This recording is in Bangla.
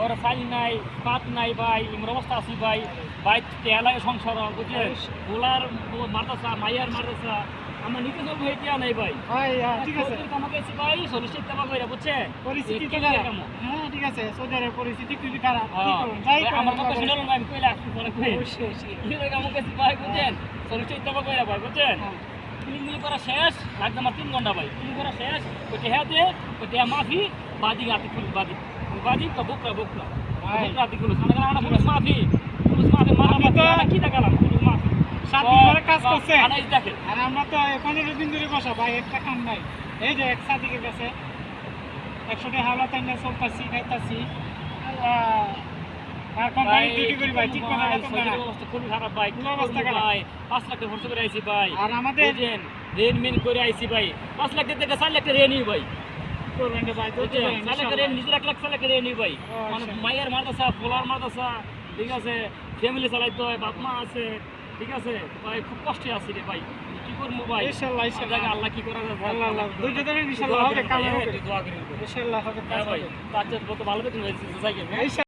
ওর ফাইল নাই পাত নাই ভাই এমন অবস্থা আছি ভাই ভাই তেলা সংসার বুঝলেন গোলার মারতাসা মাইয়ার মারতাসা আমার নিজে চলবো এটা নাই ভাই ঠিক আছে আমাকে এসে ভাই সলিসিট টাকা কইরা বুঝছে পরিস্থিতি তো খারাপ হ্যাঁ ঠিক আছে সৌদি আরবের পরিস্থিতি খুবই খারাপ কি করুন যাই আমার কথা শুনলাম না আমি কইলা আসছি পরে কই অবশ্যই কি লাগে আমাকে এসে ভাই বুঝছেন সলিসিট টাকা কইরা ভাই বুঝছেন ক্লিন করা শেষ লাগবে আমার 3 ঘন্টা ভাই ক্লিন করা শেষ ওইটা হাতে ওইটা মাফি বাদি গাতি পুলিশ বাদি বাদি তো বকরা বকরা রাতি পুলিশ মানে পুলিশ মাফি মারা কি দেখালাম পুলিশ মাফি 7 দিন ধরে কাজ করছে আনাইস দেখেন আর আমরা তো 15 দিন ধরে বসা ভাই একটা কাম নাই এই যে এক সাদিকের কাছে 100 টাকা হাওলা তাইনা চলতাছি খাইতাছি আর কোম্পানি ডিউটি করি ভাই ঠিক কথা তো না অবস্থা খুবই খারাপ ভাই খুব অবস্থা খারাপ ভাই 5 লাখ টাকা খরচ করে আইছি ভাই আর আমাদের রেন মেন করে আইছি ভাই 5 লাখ টাকা 4 লাখ টাকা রেনই ভাই করবেন না ভাই তো 4 লাখ রেন নিজের 1 লাখ 4 লাখ রেনই ভাই মানে মায়ের মারতাসা পোলার মারতাসা ঠিক আছে ফ্যামিলি চালাইতে হয় বাপ মা আছে ঠিক আছে ভাই খুব কষ্টে আছি রে ভাই কি করবো ভাই ইনশাআল্লাহ ইনশাআল্লাহ আল্লাহ কি করা যায় আল্লাহ আল্লাহ ধৈর্য ধরে ইনশাআল্লাহ হবে কাজ হবে দোয়া করি ইনশাআল্লাহ হবে কাজ ভাই হবে তার জন্য ভালো দেখুন